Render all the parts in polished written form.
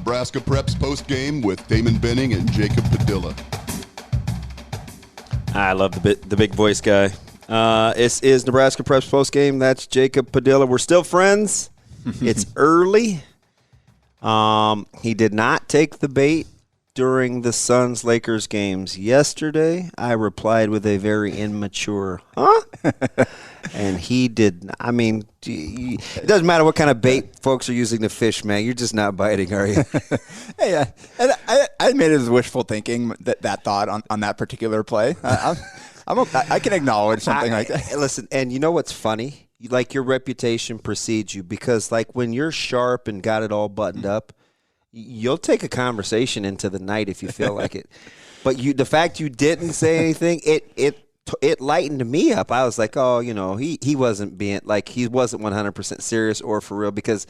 Nebraska Preps Postgame with Damon Benning and Jacob Padilla. I love the big voice guy. This is Nebraska Preps Postgame. That's Jacob Padilla. We're still friends. It's early. He did not take the bait during the Suns-Lakers games yesterday. I replied with a very immature, huh? And he did. I mean, it doesn't matter what kind of bait folks are using to fish, man. You're just not biting, are you? Hey, and I admit it was wishful thinking, that thought on that particular play. I can acknowledge something like that. Listen, and you know what's funny? Like, your reputation precedes you, because like when you're sharp and got it all buttoned up, you'll take a conversation into the night if you feel like it. But the fact you didn't say anything, it lightened me up. I was like, oh, he wasn't being like, he wasn't 100% serious or for real, because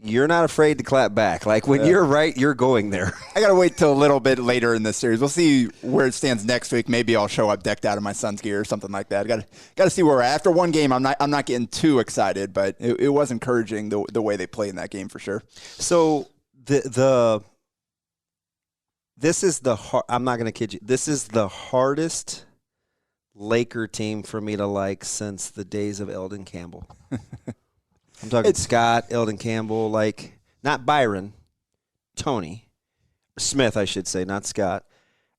you're not afraid to clap back. Like, when you're right, you're going there. I got to wait till a little bit later in this series. We'll see where it stands next week. Maybe I'll show up decked out in my Suns gear or something like that. Got to see where we're at. After one game, I'm not getting too excited, but it was encouraging the way they played in that game for sure. So I'm not going to kid you. This is the hardest Laker team for me to like since the days of Eldon Campbell. I'm talking Scott, Eldon Campbell, like not Byron, Tony, Smith, I should say, not Scott.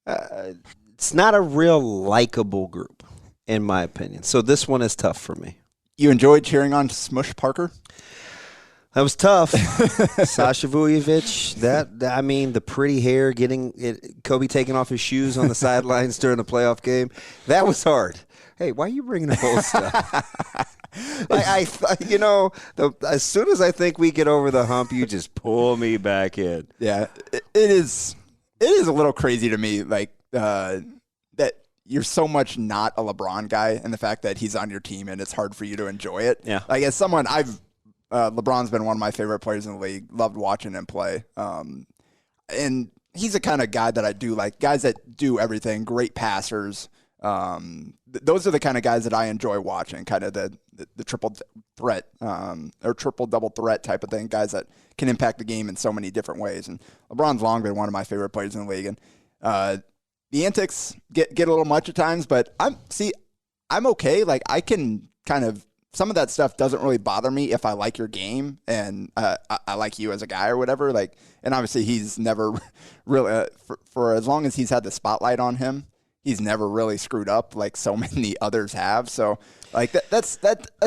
It's not a real likable group, in my opinion. So this one is tough for me. You enjoyed cheering on Smush Parker? That was tough. Sasha Vujovic, the pretty hair, Kobe taking off his shoes on the sidelines during the playoff game, that was hard. Hey, why are you bringing up old stuff? As soon as I think we get over the hump, you just pull me back in. Yeah, it is a little crazy to me, like that you're so much not a LeBron guy, and the fact that he's on your team and it's hard for you to enjoy it. Yeah, like as someone LeBron's been one of my favorite players in the league. Loved watching him play. And he's the kind of guy that I do like. Guys that do everything, great passers. Those are the kind of guys that I enjoy watching, kind of the triple threat or triple double threat type of thing, guys that can impact the game in so many different ways. And LeBron's long been one of my favorite players in the league. And the antics get a little much at times, but I'm okay. Like, I can kind of, some of that stuff doesn't really bother me if I like your game and I like you as a guy or whatever. Like, and obviously he's never really for as long as he's had the spotlight on him, he's never really screwed up like so many others have. So like that's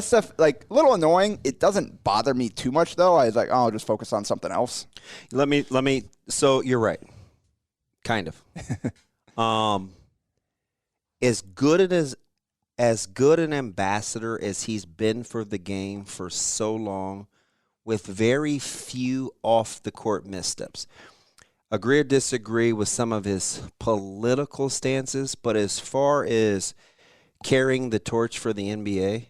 stuff like a little annoying. It doesn't bother me too much though. I was like, oh, I'll just focus on something else. Let me. So you're right, kind of. As good an ambassador as he's been for the game for so long, with very few off-the-court missteps. Agree or disagree with some of his political stances, but as far as carrying the torch for the NBA,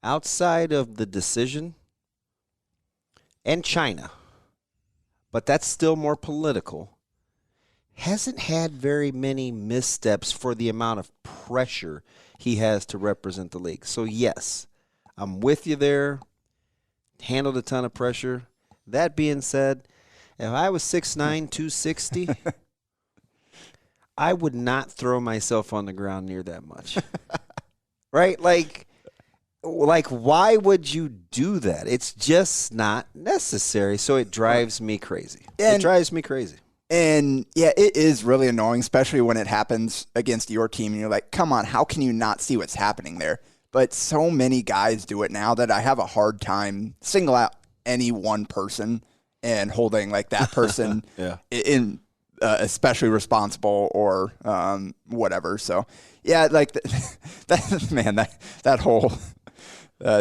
outside of the decision and China, but that's still more political, hasn't had very many missteps for the amount of pressure he has to represent the league. So, yes, I'm with you there. Handled a ton of pressure. That being said, if I was 6'9", 260, I would not throw myself on the ground near that much. Right? Like, why would you do that? It's just not necessary. So it drives me crazy. It drives me crazy. And, yeah, it is really annoying, especially when it happens against your team. And you're like, come on, how can you not see what's happening there? But so many guys do it now that I have a hard time single out any one person and holding, like, that person in especially responsible or whatever. So, yeah, like, that whole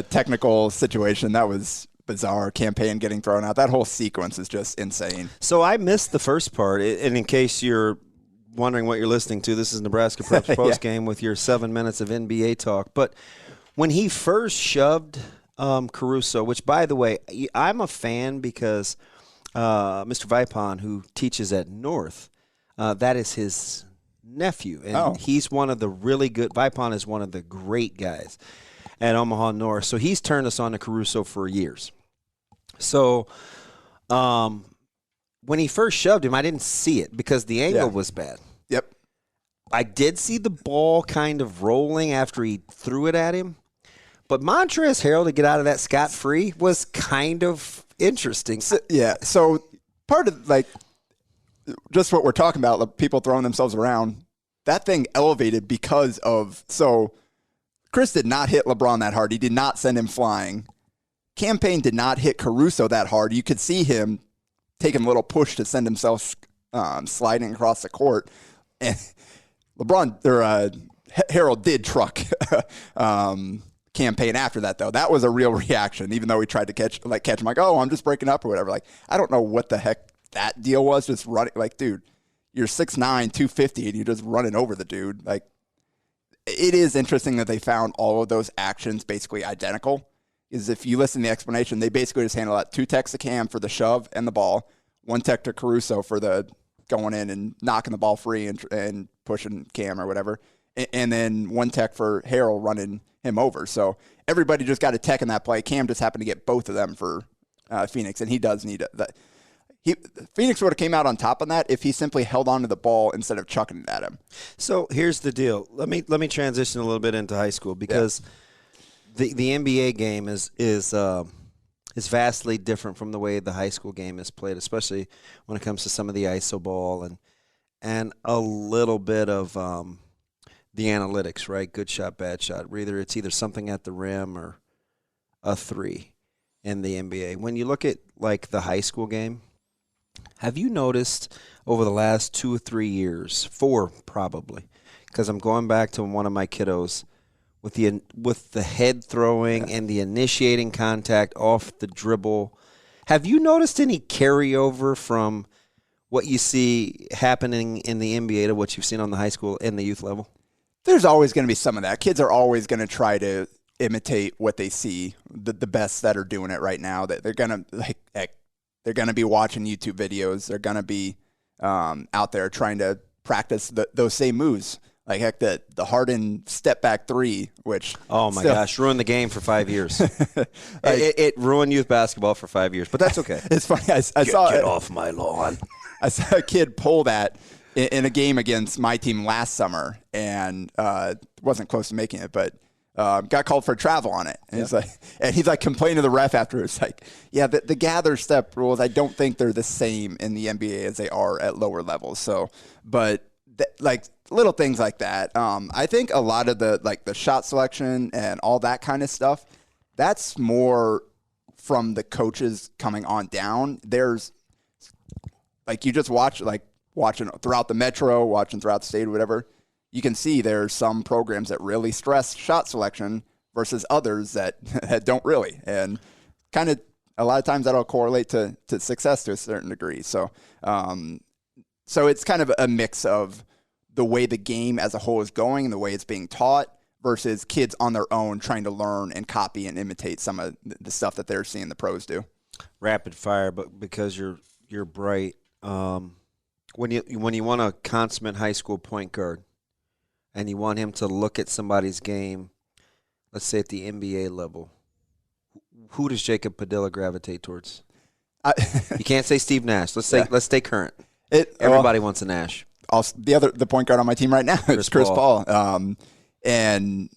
technical situation, that was bizarre. Campaign getting thrown out. That whole sequence is just insane. So I missed the first part, and in case you're wondering what you're listening to, this is Nebraska Preps Postgame with your 7 minutes of NBA talk. But when he first shoved Caruso, which, by the way, I'm a fan because Mr. Vipon, who teaches at North, that is his nephew, and he's one of the really good – Vipon is one of the great guys at Omaha North. So he's turned us on to Caruso for years. So when he first shoved him, I didn't see it because the angle was bad. Yep. I did see the ball kind of rolling after he threw it at him. But Montrezl Harrell to get out of that scot-free was kind of interesting. So part of, like, just what we're talking about, like, people throwing themselves around, that thing elevated because of – so Chris did not hit LeBron that hard. He did not send him flying. Cam Payne did not hit Caruso that hard. You could see him taking a little push to send himself sliding across the court. And Harrell did truck Cam Payne after that, though. That was a real reaction, even though he tried to catch him like, oh, I'm just breaking up or whatever. Like, I don't know what the heck that deal was, just running. Like, dude, you're 6'9", 250, and you're just running over the dude. Like, it is interesting that they found all of those actions basically identical. Is if you listen to the explanation, they basically just handle that 2 techs to Cam for the shove and the ball, 1 tech to Caruso for the going in and knocking the ball free and pushing Cam or whatever, and then 1 tech for Harrell running him over. So everybody just got a tech in that play. Cam just happened to get both of them for Phoenix, and he does need that. Phoenix would have came out on top on that if he simply held on to the ball instead of chucking it at him. So here's the deal. Let me transition a little bit into high school because the NBA game is vastly different from the way the high school game is played, especially when it comes to some of the iso ball and a little bit of the analytics, right? Good shot, bad shot. It's either something at the rim or a three in the NBA. When you look at like the high school game, have you noticed over the last 2 or 3 years, 4 probably, because I'm going back to one of my kiddos with the head throwing and the initiating contact off the dribble. Have you noticed any carryover from what you see happening in the NBA to what you've seen on the high school and the youth level? There's always going to be some of that. Kids are always going to try to imitate what they see, the best that are doing it right now. That they're going to be watching YouTube videos. They're going to be out there trying to practice those same moves. Like, heck, the Harden step-back 3, which... Oh, my gosh, ruined the game for 5 years. It ruined youth basketball for 5 years, but that's okay. It's funny. I saw Get off my lawn. I saw a kid pull that in a game against my team last summer, and wasn't close to making it, but got called for travel on it. And he's like complaining to the ref after. It's like, yeah, the gather step rules, I don't think they're the same in the NBA as they are at lower levels. So, but like little things like that. I think a lot of the shot selection and all that kind of stuff, that's more from the coaches coming on down. There's like, you just watching throughout the metro, watching throughout the state, or whatever, you can see there's some programs that really stress shot selection versus others that don't really. And kind of a lot of times that'll correlate to success to a certain degree. So, so it's kind of a mix of the way the game as a whole is going and the way it's being taught versus kids on their own trying to learn and copy and imitate some of the stuff that they're seeing the pros do. Rapid fire, but because you're bright, when you want a consummate high school point guard and you want him to look at somebody's game, let's say at the NBA level, who does Jacob Padilla gravitate towards? You can't say Steve Nash. Let's stay current. Everybody wants a Nash. The point guard on my team right now is Chris Paul. And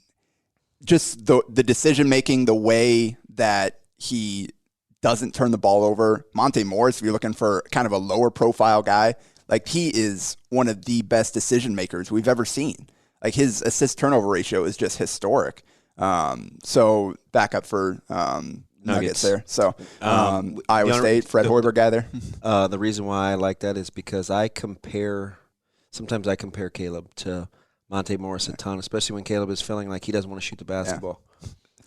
just the decision making, the way that he doesn't turn the ball over. Monte Morris, if you're looking for kind of a lower profile guy, like, he is one of the best decision makers we've ever seen. Like, his assist turnover ratio is just historic. So back up for Nuggets there. So Iowa State, Fred Hoiberg guy there. The reason why I like that is because sometimes I compare Caleb to Monte Morris a ton, especially when Caleb is feeling like he doesn't want to shoot the basketball.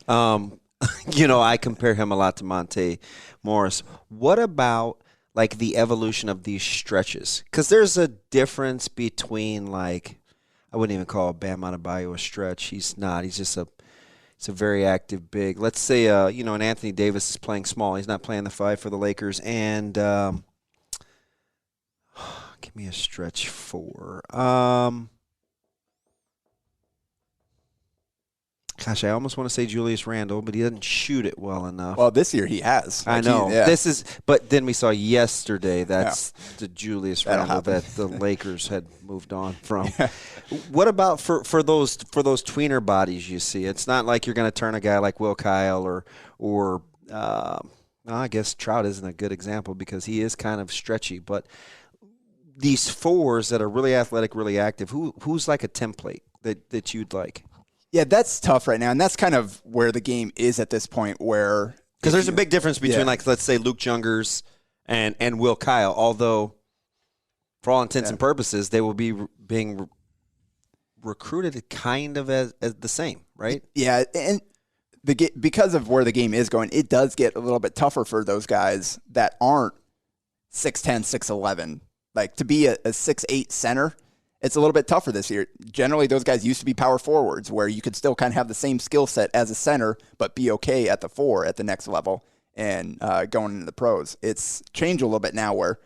Yeah. I compare him a lot to Monte Morris. What about like the evolution of these stretches? Because there's a difference between, like, I wouldn't even call Bam Adebayo a stretch. He's not. He's just a very active big. Let's say, an Anthony Davis is playing small. He's not playing the 5 for the Lakers. And give me a stretch 4. Gosh, I almost want to say Julius Randle, but he doesn't shoot it well enough. Well, this year he has. I know. But then we saw yesterday that's the Julius Randle that the Lakers had moved on from. What about for those tweener bodies you see? It's not like you're going to turn a guy like Will Kyle or I guess Trout isn't a good example because he is kind of stretchy, but these fours that are really athletic, really active, who's like a template that you'd like? Yeah, that's tough right now, and that's kind of where the game is at this point. Where because there's a big difference between like let's say Luke Jungers and Will Kyle, although for all intents and purposes they will be being recruited kind of as the same, right? Yeah, and because of where the game is going, it does get a little bit tougher for those guys that aren't 6'10", 6'11". Like to be a 6'8" center. It's a little bit tougher this year. Generally, those guys used to be power forwards where you could still kind of have the same skill set as a center, but be okay at the 4 at the next level and going into the pros. It's changed a little bit now where,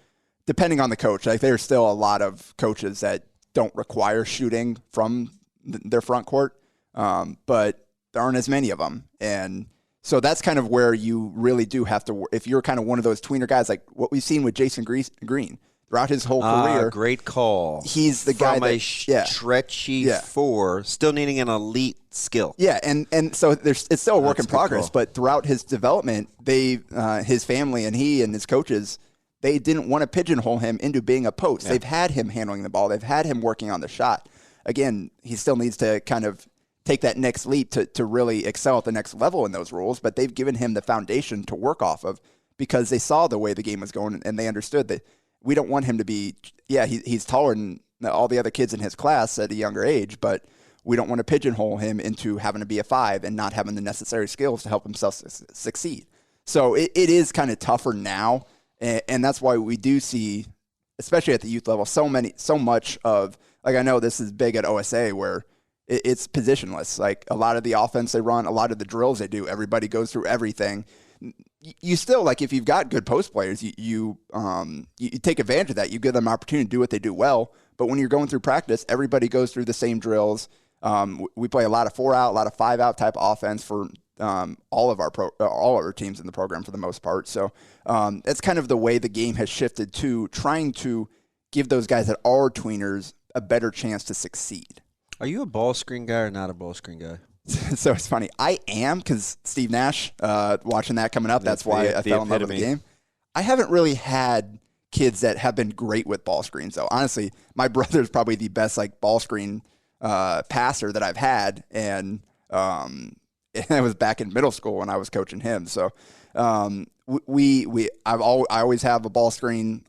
depending on the coach, like there's still a lot of coaches that don't require shooting from their front court, but there aren't as many of them. And so that's kind of where you really do have to, if you're kind of one of those tweener guys, like what we've seen with Jason Green. Throughout his whole career. Great call. He's the guy that stretchy 4, still needing an elite skill. Yeah, and so it's still a work in progress, but throughout his development, his family and he and his coaches, they didn't want to pigeonhole him into being a post. Yeah. They've had him handling the ball. They've had him working on the shot. Again, he still needs to kind of take that next leap to really excel at the next level in those roles, but they've given him the foundation to work off of because they saw the way the game was going and they understood that we don't want him to be, he's taller than all the other kids in his class at a younger age, but we don't want to pigeonhole him into having to be a 5 and not having the necessary skills to help himself succeed. So it is kind of tougher now, and that's why we do see, especially at the youth level, so much of, like I know this is big at OSA where it's positionless. Like a lot of the offense they run, a lot of the drills they do, everybody goes through everything. You still, like, if you've got good post players, you take advantage of that. You give them an opportunity to do what they do well. But when you're going through practice, everybody goes through the same drills. We play a lot of 4-out, a lot of 5-out type offense for all of our teams in the program for the most part. So that's kind of the way the game has shifted to trying to give those guys that are tweeners a better chance to succeed. Are you a ball screen guy or not a ball screen guy? So it's funny. I am, because Steve Nash, watching that coming up, that's why I fell in love with the game. I haven't really had kids that have been great with ball screens, though. Honestly, my brother's probably the best ball screen passer that I've had, and it was back in middle school when I was coaching him. So I always have a ball screen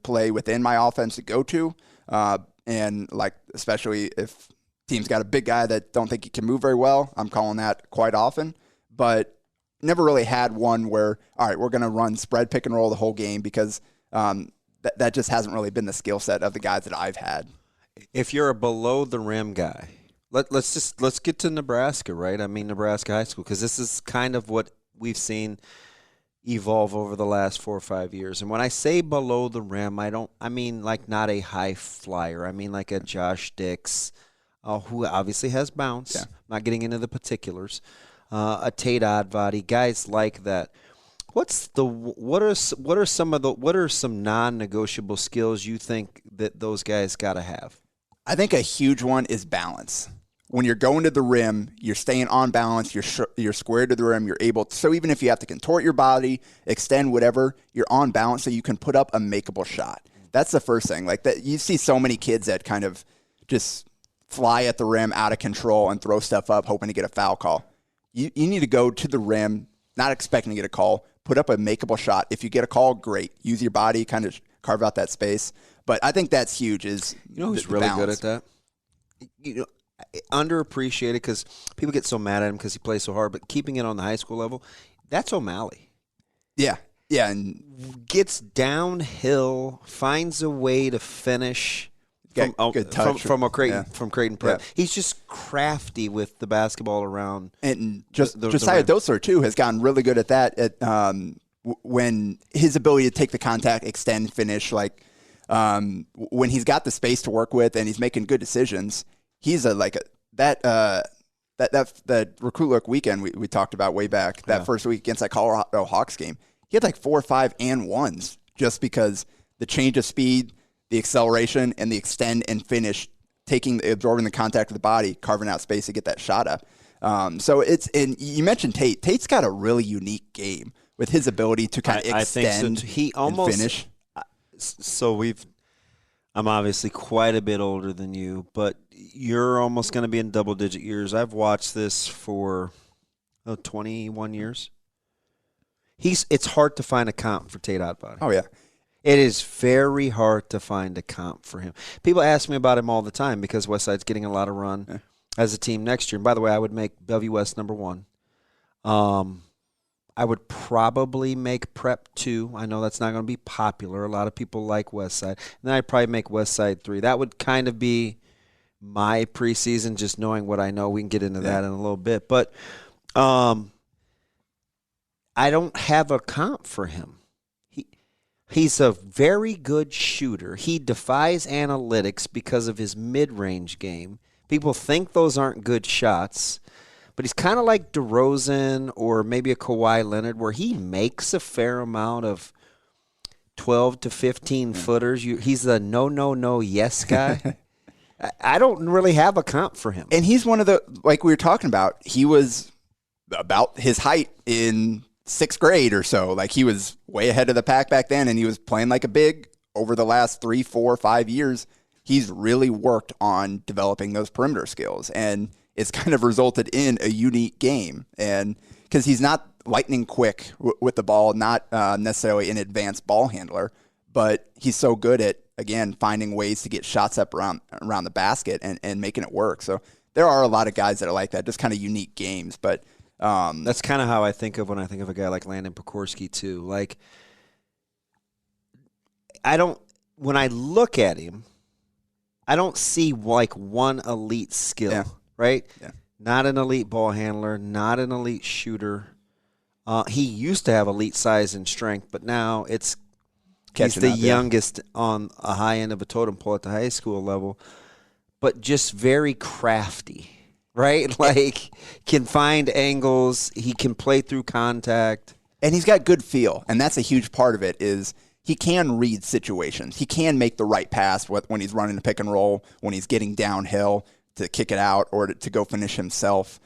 play within my offense to go to, and especially if team's got a big guy that don't think he can move very well, I'm calling that quite often. But never really had one where, all right, we're going to run spread pick and roll the whole game because that just hasn't really been the skill set of the guys that I've had. If you're a below the rim guy, let's get to Nebraska, right? I mean, Nebraska high school, because this is kind of what we've seen evolve over the last 4 or 5 years. And when I say below the rim, I mean like not a high flyer. I mean like a Josh Dix, who obviously has bounce. Yeah. Not getting into the particulars. A Tate Oddbody, guys like that. What are some non-negotiable skills you think that those guys got to have? I think a huge one is balance. When you're going to the rim, you're staying on balance. You're square to the rim. You're able to, so even if you have to contort your body, extend whatever, you're on balance so you can put up a makeable shot. That's the first thing. Like that, you see so many kids that kind of just fly at the rim out of control and throw stuff up hoping to get a foul call. You need to go to the rim, not expecting to get a call, put up a makeable shot. If you get a call, great. Use your body, kind of carve out that space. But I think that's huge. Is who's really balance. Good at that? Underappreciated because people get so mad at him because he plays so hard. But keeping it on the high school level, that's O'Malley. Yeah, and gets downhill, finds a way to finish. Good touch from Creighton Prep. Yeah. He's just crafty with the basketball around. And Josiah Dosler, too, has gotten really good at that. When his ability to take the contact, extend, finish, when he's got the space to work with and he's making good decisions, he's that that recruit look weekend we talked about way back, that first week against that Colorado Hawks game, he had like 4 or 5 and ones just because the change of speed, the acceleration, and the extend and finish, absorbing the contact of the body, carving out space to get that shot up. So and you mentioned Tate. Tate's got a really unique game with his ability to kind of extend and finish. So I'm obviously quite a bit older than you, but you're almost going to be in double-digit years. I've watched this for 21 years. It's hard to find a comp for Tate Oddbody. Oh, yeah. It is very hard to find a comp for him. People ask me about him all the time because Westside's getting a lot of run as a team next year. And by the way, I would make Bellevue West number 1. I would probably make Prep 2. I know that's not going to be popular. A lot of people like Westside. And then I'd probably make Westside 3. That would kind of be my preseason, just knowing what I know. We can get into that in a little bit. But I don't have a comp for him. He's a very good shooter. He defies analytics because of his mid-range game. People think those aren't good shots. But he's kind of like DeRozan or maybe a Kawhi Leonard where he makes a fair amount of 12 to 15 footers. He's the no, yes guy. I don't really have a comp for him. And he's one of the, like we were talking about, he was about his height in 6th grade or so. Like he was way ahead of the pack back then, and he was playing like a big over the last 3, 4, 5 years. He's really worked on developing those perimeter skills, and it's kind of resulted in a unique game. And because he's not lightning quick with the ball, not necessarily an advanced ball handler, but he's so good at, again, finding ways to get shots up around the basket and making it work. So there are a lot of guys that are like that, just kind of unique games. But that's kind of how I think of when I think of a guy like Landon Pokorski too. Like, when I look at him, I don't see like one elite skill. Yeah. Right? Yeah. Not an elite ball handler, not an elite shooter. He used to have elite size and strength, but now he's the youngest on a high end of a totem pole at the high school level, but just very crafty, right? Like can find angles, he can play through contact. And he's got good feel, and that's a huge part of it is he can read situations. He can make the right pass when he's running a pick and roll, when he's getting downhill, to kick it out or to go finish himself.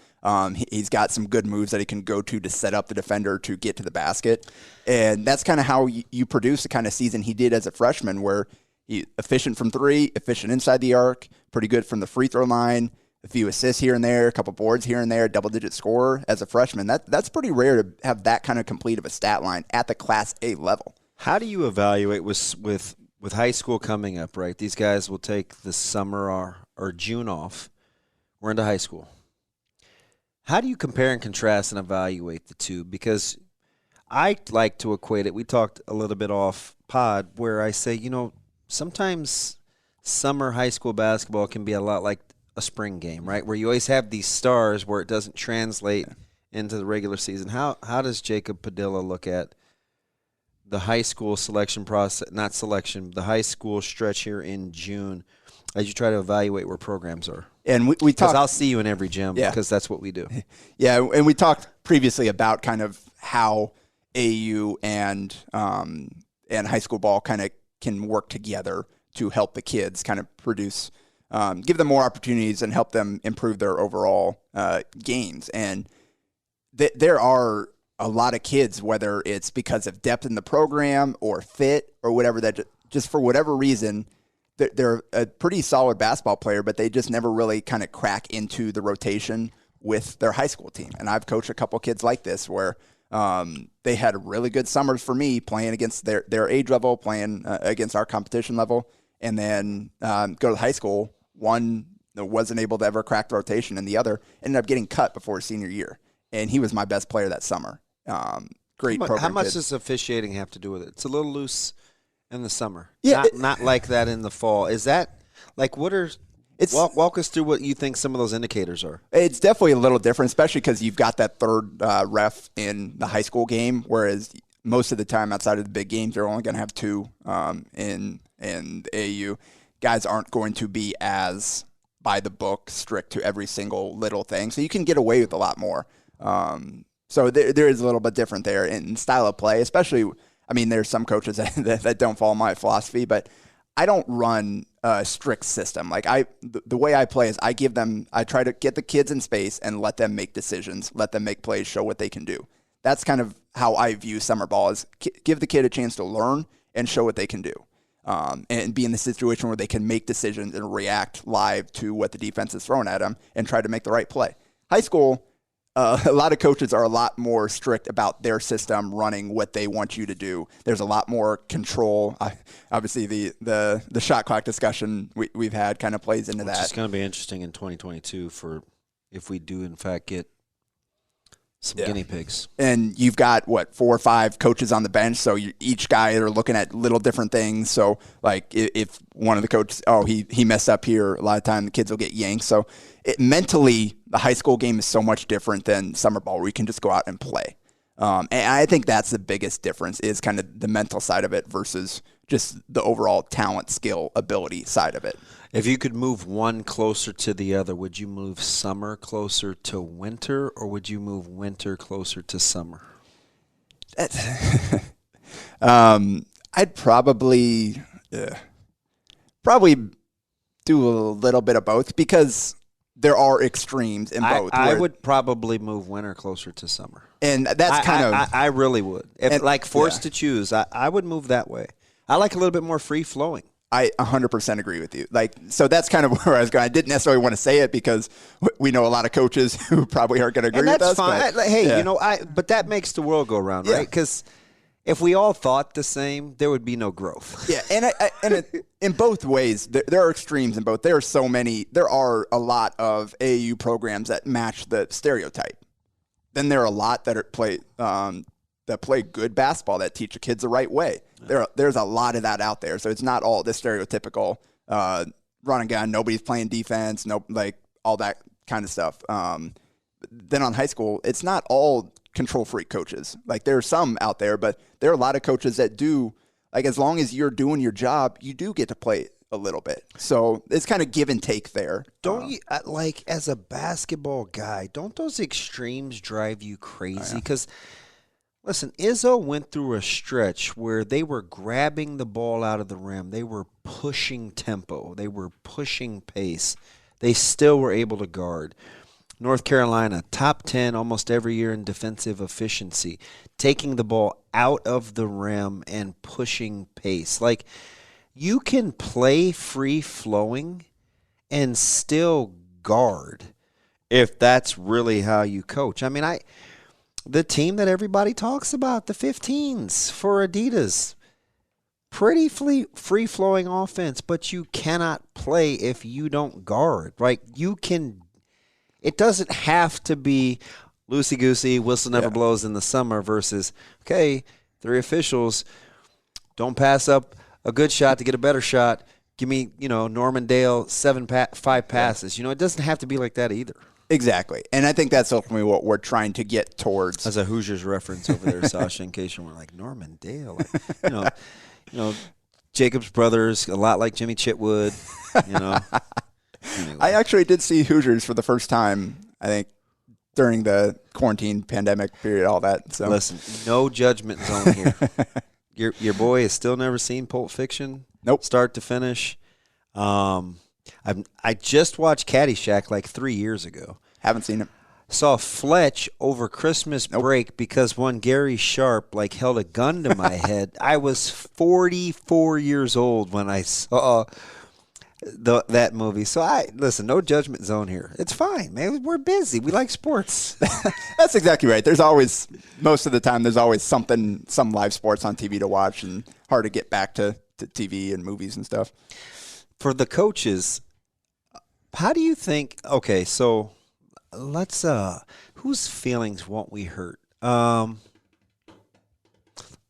He's got some good moves that he can go to set up the defender to get to the basket. And that's kind of how you produce the kind of season he did as a freshman, where he efficient from 3, efficient inside the arc, pretty good from the free throw line, a few assists here and there, a couple boards here and there, double-digit scorer as a freshman. That's pretty rare to have that kind of complete of a stat line at the Class A level. How do you evaluate with high school coming up, right? These guys will take the summer or June off. We're into high school. How do you compare and contrast and evaluate the two? Because I like to equate it. We talked a little bit off pod where I say, sometimes summer high school basketball can be a lot like a spring game, right? Where you always have these stars where it doesn't translate into the regular season. How does Jacob Padilla look at the high school selection process, not selection, the high school stretch here in June as you try to evaluate where programs are? And we talked. Because I'll see you in every gym because that's what we do. Yeah, and we talked previously about kind of how AU and high school ball kind of can work together to help the kids kind of produce, give them more opportunities and help them improve their overall games. And there are a lot of kids, whether it's because of depth in the program or fit or whatever, that just for whatever reason, they're a pretty solid basketball player, but they just never really kind of crack into the rotation with their high school team. And I've coached a couple kids like this where they had really good summers for me playing against their age level, playing against our competition level, and then go to high school. One wasn't able to ever crack the rotation, and the other ended up getting cut before his senior year. And he was my best player that summer. Great program. How much kid. does officiating have to do with it? It's a little loose in the summer. Yeah, not like that in the fall. Is that like what are? Walk us through what you think some of those indicators are. It's definitely a little different, especially because you've got that third ref in the high school game, whereas most of the time outside of the big games, they're only going to have 2 in AAU. Guys aren't going to be as by the book, strict to every single little thing. So you can get away with a lot more. So there is a little bit different there in style of play, especially, I mean, there's some coaches that don't follow my philosophy, but I don't run a strict system. Like the way I play is I try to get the kids in space and let them make decisions, let them make plays, show what they can do. That's kind of how I view summer ball, is give the kid a chance to learn and show what they can do. And be in the situation where they can make decisions and react live to what the defense is throwing at them and try to make the right play. High school, a lot of coaches are a lot more strict about their system running what they want you to do. There's a lot more control. Obviously, the shot clock discussion we've had kind of plays into that. It's going to be interesting in 2022 for if we do, in fact, get some guinea pigs. And you've got, 4 or 5 coaches on the bench, so each guy are looking at little different things. So, like, if one of the coaches, he messed up here, a lot of time the kids will get yanked. So, mentally, the high school game is so much different than summer ball, where you can just go out and play. And I think that's the biggest difference, is kind of the mental side of it versus just the overall talent, skill, ability side of it. If you could move one closer to the other, would you move summer closer to winter, or would you move winter closer to summer? I'd probably do a little bit of both, because there are extremes in both. I would probably move winter closer to summer. And that's I really would. If forced to choose, I would move that way. I like a little bit more free-flowing. I 100% agree with you. So that's kind of where I was going. I didn't necessarily want to say it because we know a lot of coaches who probably aren't going to agree with us. And that's fine. But that makes the world go round, right? Because if we all thought the same, there would be no growth. Yeah, and in both ways, there are extremes in both. There are a lot of AAU programs that match the stereotype. Then there are a lot that play good basketball, that teach the kids the right way. There's a lot of that out there. So it's not all the stereotypical run and gun, nobody's playing defense, all that kind of stuff. Then on high school, it's not all control freak coaches. There are some out there, but there are a lot of coaches that do, as long as you're doing your job, you do get to play a little bit. So it's kind of give and take there. Don't you, as a basketball guy, don't those extremes drive you crazy? Because listen, Izzo went through a stretch where they were grabbing the ball out of the rim. They were pushing tempo. They were pushing pace. They still were able to guard. North Carolina, top 10 almost every year in defensive efficiency, taking the ball out of the rim and pushing pace. You can play free-flowing and still guard if that's really how you coach. I mean, the team that everybody talks about, the 15s for Adidas, pretty free-flowing offense, but you cannot play if you don't guard. It doesn't have to be loosey-goosey, whistle never blows in the summer versus, okay, 3 officials, don't pass up a good shot to get a better shot. Give me, Norman Dale 5 passes. It doesn't have to be like that either. Exactly. And I think that's ultimately what we're trying to get towards. As a Hoosiers reference over there, Sasha, in case you were like, Norman Dale. Jacob's brothers, a lot like Jimmy Chitwood, Anyway. I actually did see Hoosiers for the first time, I think, during the quarantine pandemic period, all that. So listen, no judgment zone here. Your boy has still never seen Pulp Fiction. Nope. Start to finish. I just watched Caddyshack 3 years ago. Haven't seen it. Saw Fletch over Christmas break because one Gary Sharp held a gun to my head. I was 44 years old when I saw that movie. So listen, no judgment zone here. It's fine, man. We're busy. We like sports. That's exactly right. Most of the time, there's always some live sports on TV to watch, and hard to get back to TV and movies and stuff. For the coaches, how do you think, okay, so let's, whose feelings won't we hurt?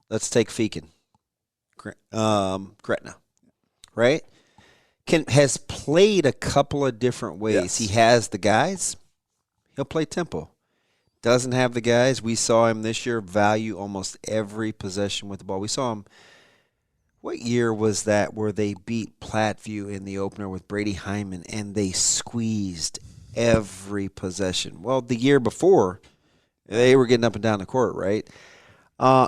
Let's take Feakin, Gretna, right? Has played a couple of different ways. Yes. He has the guys. He'll play tempo. Doesn't have the guys. We saw him this year value almost every possession with the ball. We saw him, What year was that where they beat Platteview in the opener with Brady Hyman and they squeezed every possession? Well, the year before, they were getting up and down the court, right?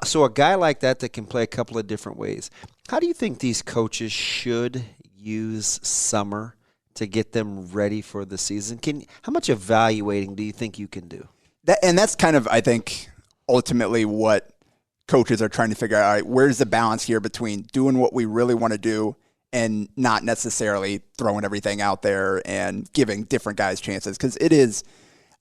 So a guy like that can play a couple of different ways. How do you think these coaches should use summer to get them ready for the season? How much evaluating do you think you can do? That's kind of, I think, ultimately what coaches are trying to figure out. All right, where's the balance here between doing what we really want to do and not necessarily throwing everything out there and giving different guys chances? Because it is,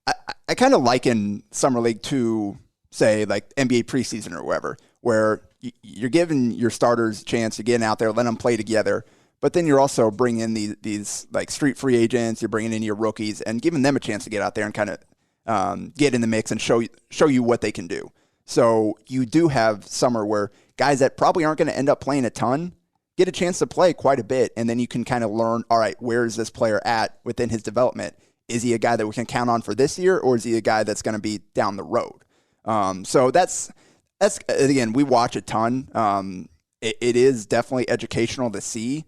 I kind of liken Summer League to, say, like NBA preseason or whatever, where you're giving your starters a chance to get out there, let them play together, but then you're also bringing in these like street free agents, you're bringing in your rookies and giving them a chance to get out there and kind of get in the mix and show you what they can do. So you do have summer where guys that probably aren't going to end up playing a ton get a chance to play quite a bit, and then you can kind of learn, all right, where is this player at within his development? Is he a guy that we can count on for this year, or is he a guy that's going to be down the road? So that's again, we watch a ton. It is definitely educational to see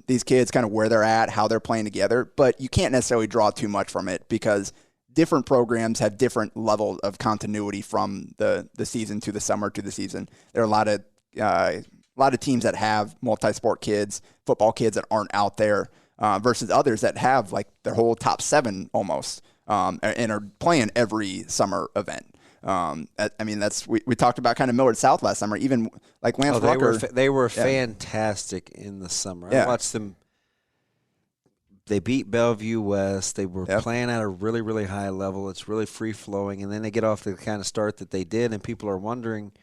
these kids kind of where they're at, how they're playing together, but you can't necessarily draw too much from it because different programs have different levels of continuity from the season to the summer to the season. There are a lot of teams that have multi-sport kids, football kids that aren't out there versus others that have like their whole top 7 almost and are playing every summer event. I mean, we talked about kind of Millard South last summer. Even like Lance Rucker, they were fantastic in the summer. I watched them. They beat Bellevue West. They were playing at a really, really high level. It's really free flowing, and then they get off the kind of start that they did, and people are wondering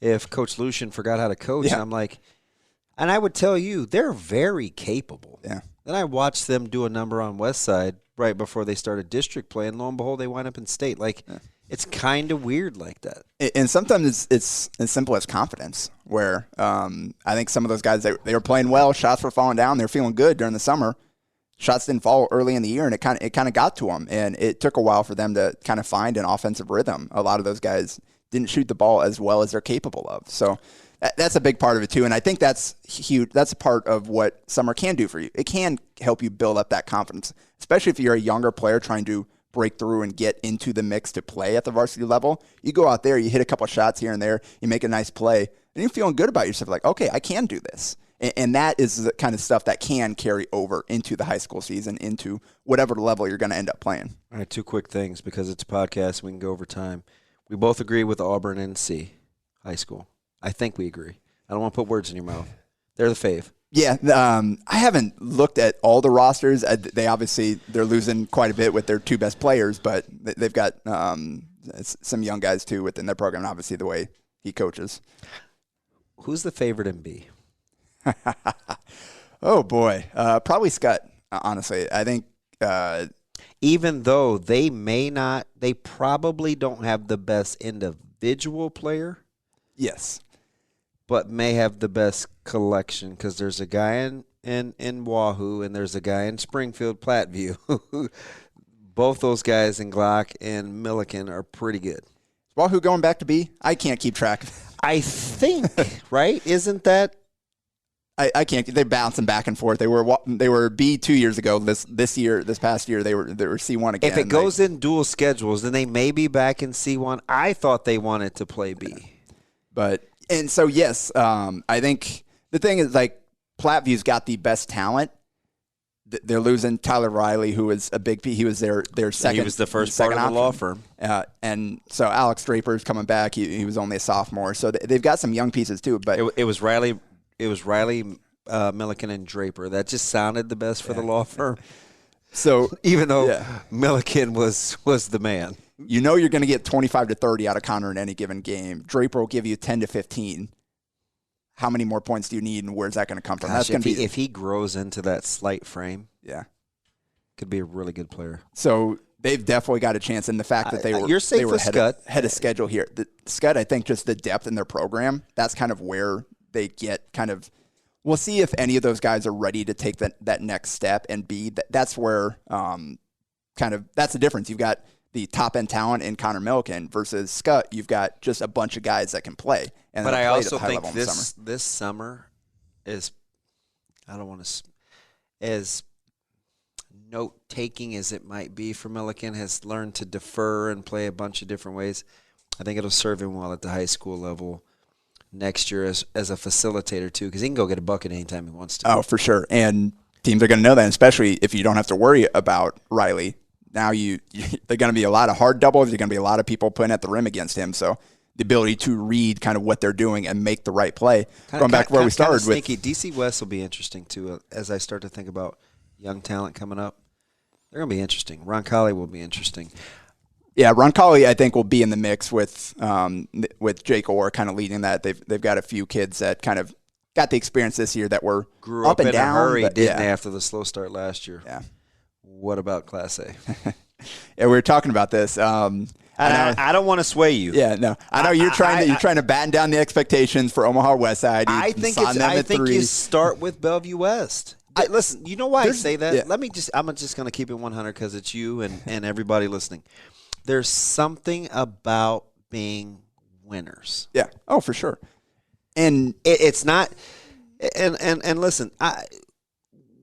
if Coach Lucian forgot how to coach. And I'm like, and I would tell you they're very capable. Yeah. Then I watched them do a number on West Side right before they started district play, and lo and behold, they wind up in state. Like. Yeah. It's kind of weird like that. And sometimes it's as simple as confidence, where I think some of those guys, they were playing well, shots were falling down, they were feeling good during the summer. Shots didn't fall early in the year, and it kind of got to them. And it took a while for them to kind of find an offensive rhythm. A lot of those guys didn't shoot the ball as well as they're capable of. So that's a big part of it, too. And I think that's huge. That's a part of what summer can do for you. It can help you build up that confidence, especially if you're a younger player trying to break through and get into the mix to play at the varsity level. You go out there, you hit a couple shots here and there, you make a nice play, and you're feeling good about yourself. Like, okay, I can do this. And that is the kind of stuff that can carry over into the high school season, into whatever level you're going to end up playing. All right, 2 quick things because it's a podcast. We can go over time. We both agree with Auburn NC high school. I think we agree. I don't want to put words in your mouth. They're the fave. Yeah, I haven't looked at all the rosters. They're losing quite a bit with their 2 best players, but they've got some young guys too within their program. Obviously, the way he coaches. Who's the favorite in B? Oh boy, probably Scott. Honestly, I think even though they probably don't have the best individual player. Yes. But may have the best collection because there's a guy in Wahoo and there's a guy in Springfield, Platteview. Both those guys in Glock and Milliken are pretty good. Is Wahoo going back to B? I can't keep track. I think, right? Isn't that? I can't. They're bouncing back and forth. They were B 2 years ago. This past year they were C1 again. If it goes in dual schedules, then they may be back in C1. I thought they wanted to play B, but. And so, yes, I think the thing is, like, Plattview's got the best talent. They're losing Tyler Riley, who was a big piece. He was their second. He was the first part of the law firm. And so Alex Draper's coming back. He was only a sophomore. So they've got some young pieces, too. But it was Riley, Milliken, and Draper. That just sounded the best for the law firm. So even though Milliken was the man. You know you're going to get 25 to 30 out of Connor in any given game. Draper will give you 10 to 15. How many more points do you need, and where's that going to come from? Gosh, if he grows into that slight frame, could be a really good player. So they've definitely got a chance. And the fact that they were ahead of schedule here. Scud, I think just the depth in their program, that's kind of where they get kind of – we'll see if any of those guys are ready to take that next step and be – that's where that's the difference. You've got – the top end talent in Connor Milliken versus Scott. You've got just a bunch of guys that can play. And but I also think this this summer is, I don't want to, as note taking as it might be for Milliken, has learned to defer and play a bunch of different ways. I think it'll serve him well at the high school level next year as a facilitator too, because he can go get a bucket anytime he wants to. Oh, for sure. And teams are going to know that, especially if you don't have to worry about Riley. Now they're going to be a lot of hard doubles. There's going to be a lot of people putting at the rim against him. So the ability to read kind of what they're doing and make the right play. Going back to where we started with DC West will be interesting too. As I start to think about young talent coming up, they're going to be interesting. Roncalli will be interesting. Yeah, Roncalli I think will be in the mix with Jake Orr kind of leading that. They've got a few kids that kind of got the experience this year that were grew up and in down, a hurry, but, didn't they, after the slow start last year? Yeah. What about Class A? Yeah, we were talking about this. I don't want to sway you. Yeah, no. I know you're trying to batten down the expectations for Omaha West Side. I think you start with Bellevue West. Listen, you know why I say that? Yeah. I'm just going to keep it 100 because it's you and everybody listening. There's something about being winners. Yeah. Oh, for sure. And it's not. And listen,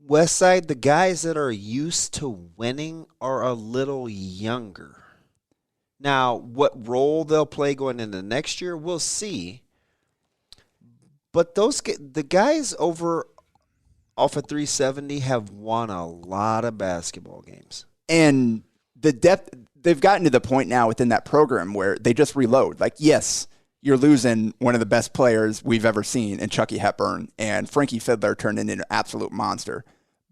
West Side, the guys that are used to winning are a little younger. Now, what role they'll play going into next year, we'll see. But the guys over off of 370 have won a lot of basketball games. And the depth, they've gotten to the point now within that program where they just reload. Like, yes, you're losing one of the best players we've ever seen in Chucky Hepburn, and Frankie Fiddler turned into an absolute monster.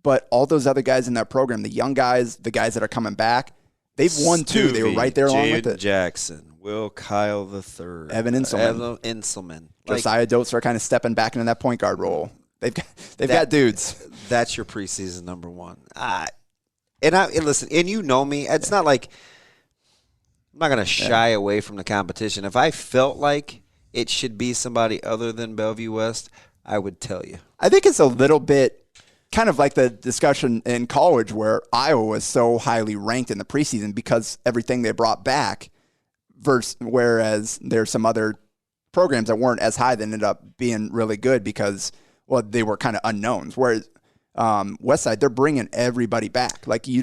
But all those other guys in that program, the young guys, the guys that are coming back, they've won too. They were right there along with it. Jackson, Will Kyle III, Evan Inselman. Josiah Dotes are kind of stepping back into that point guard role. They've got dudes. That's your preseason number one. And listen, and you know me. It's not like I'm not going to shy away from the competition. If I felt like it should be somebody other than Bellevue West, I would tell you. I think it's a little bit kind of like the discussion in college where Iowa was so highly ranked in the preseason because everything they brought back, whereas there's some other programs that weren't as high that ended up being really good because, well, they were kind of unknowns. Whereas Westside, they're bringing everybody back. Like you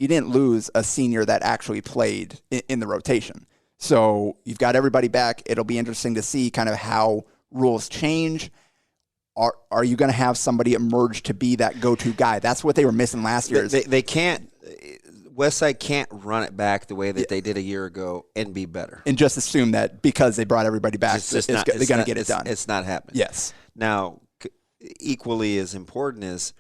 didn't lose a senior that actually played in the rotation. So you've got everybody back. It'll be interesting to see kind of how rules change. Are you going to have somebody emerge to be that go-to guy? That's what they were missing last year. They can't. Westside can't run it back the way that they did a year ago and be better. And just assume that because they brought everybody back, they're going to get it done. It's not happening. Yes. Now, equally as important is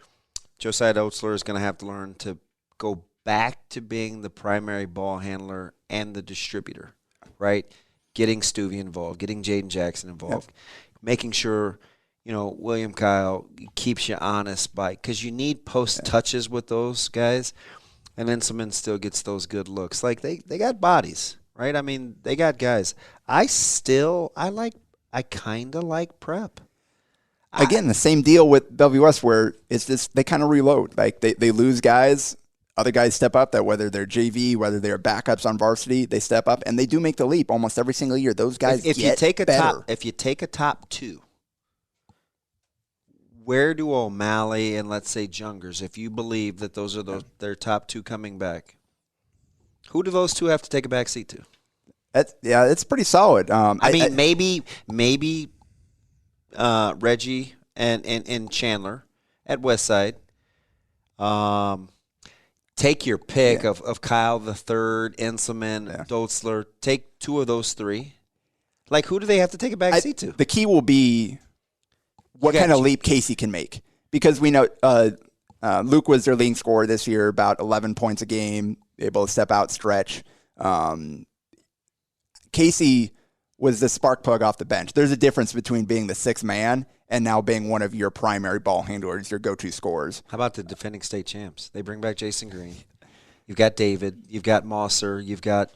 Josiah Oatsler is going to have to learn to go back to being the primary ball handler and the distributor, right? Getting Stuvie involved, getting Jaden Jackson involved, making sure – William Kyle keeps you honest because you need post touches with those guys, and Inselman still gets those good looks. Like they got bodies, right? I mean, they got guys. I kind of like prep. Again, the same deal with WS where it's just they kind of reload. Like they lose guys, other guys step up. That whether they're JV, whether they're backups on varsity, they step up and they do make the leap almost every single year. Those guys if get you take better. If you take a top two. Where do O'Malley and let's say Jungers, if you believe that those are their top two coming back, who do those two have to take a back seat to? It's pretty solid. Maybe Reggie and Chandler at Westside. Take your pick of Kyle the Third, Inselman, Dotzler. Take two of those three. Like, who do they have to take a back seat to? The key will be what kind of leap Casey can make. Because we know Luke was their leading scorer this year, about 11 points a game, able to step out, stretch. Casey was the spark plug off the bench. There's a difference between being the sixth man and now being one of your primary ball handlers, your go-to scorers. How about the defending state champs? They bring back Jason Green. You've got David. You've got Mosser. You've got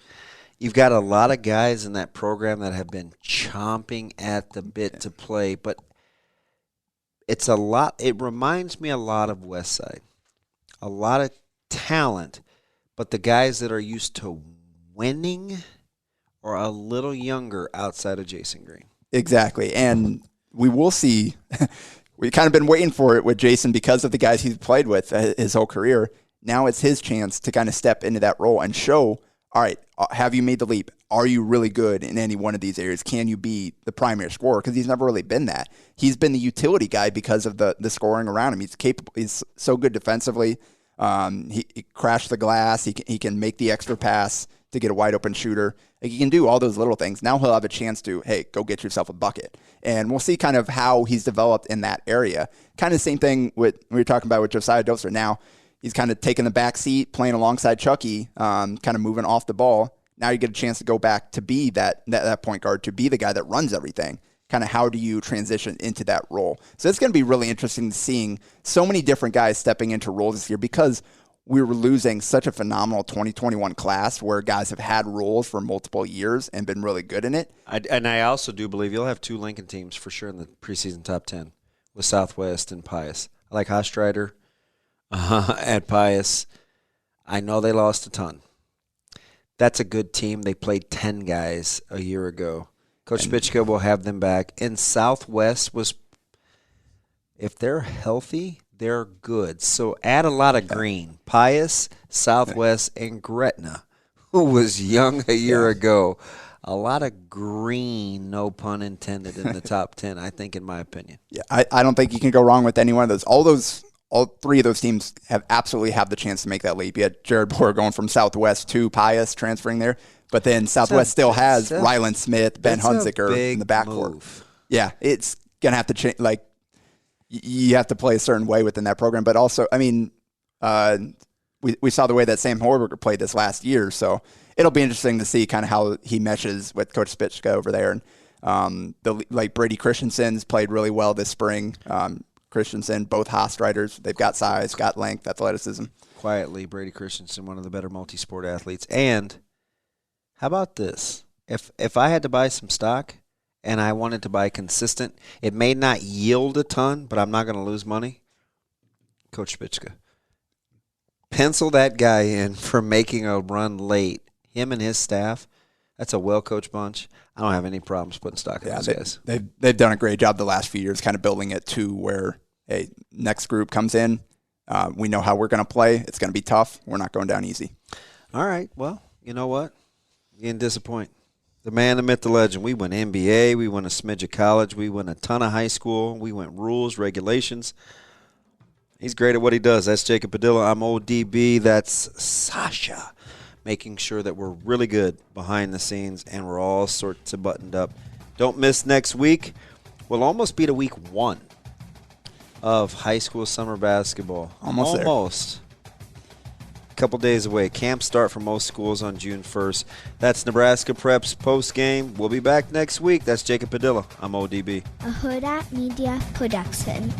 a lot of guys in that program that have been chomping at the bit to play, but it's a lot. It reminds me a lot of Westside. A lot of talent, but the guys that are used to winning or a little younger outside of Jason Green. Exactly. And we will see. We've kind of been waiting for it with Jason because of the guys he's played with his whole career. Now it's his chance to kind of step into that role and show, all right, have you made the leap? Are you really good in any one of these areas? Can you be the primary scorer? Because he's never really been that. He's been the utility guy because of the scoring around him. He's capable. He's so good defensively. He crashed the glass. He can make the extra pass to get a wide open shooter. Like, he can do all those little things. Now he'll have a chance to, hey, go get yourself a bucket. And we'll see kind of how he's developed in that area. Kind of the same thing with we were talking about with Josiah Doser. Now he's kind of taking the back seat, playing alongside Chucky, kind of moving off the ball. Now you get a chance to go back to be that point guard, to be the guy that runs everything. Kind of how do you transition into that role? So it's going to be really interesting seeing so many different guys stepping into roles this year, because we were losing such a phenomenal 2021 class where guys have had roles for multiple years and been really good in it. And I also do believe you'll have 2 Lincoln teams for sure in the preseason top 10 with Southwest and Pius. I like Hastreiter at Pius. I know they lost a ton. That's a good team. They played 10 guys a year ago. Coach Spichka will have them back. And Southwest was, if they're healthy, they're good. So add a lot of green. Pius, Southwest, and Gretna, who was young a year ago. A lot of green, no pun intended, in the top 10, I think, in my opinion. Yeah, I don't think you can go wrong with any one of those. All 3 of those teams absolutely have the chance to make that leap. You had Jared Boer going from Southwest to Pius, transferring there. But then Southwest still has Ryland Smith, Ben Hunziker in the backcourt. Move. Yeah, it's going to have to change. Like, you have to play a certain way within that program. But also, I mean, we saw the way that Sam Horberger played this last year. So it'll be interesting to see kind of how he meshes with Coach Spichka over there. And Brady Christensen's played really well this spring. Christensen, both Hastreiters, they've got size, got length, athleticism. Quietly, Brady Christensen, one of the better multi-sport athletes. And how about this? If I had to buy some stock and I wanted to buy consistent, it may not yield a ton, but I'm not going to lose money. Coach Spichka. Pencil that guy in for making a run late. Him and his staff, that's a well-coached bunch. I don't have any problems putting stock in those guys. They've done a great job the last few years kind of building it to where, hey, next group comes in. We know how we're going to play. It's going to be tough. We're not going down easy. All right. Well, you know what? You didn't disappoint. The man, the myth, the legend. We went NBA. We went a smidge of college. We went a ton of high school. We went rules, regulations. He's great at what he does. That's Jacob Padilla. I'm ODB. That's Sasha, making sure that we're really good behind the scenes and we're all sorts of buttoned up. Don't miss next week. We'll almost be to week 1 of high school summer basketball. Almost. A couple days away. Camps start for most schools on June 1st. That's Nebraska Preps Postgame. We'll be back next week. That's Jacob Padilla. I'm ODB. A Hurrdat Media Production.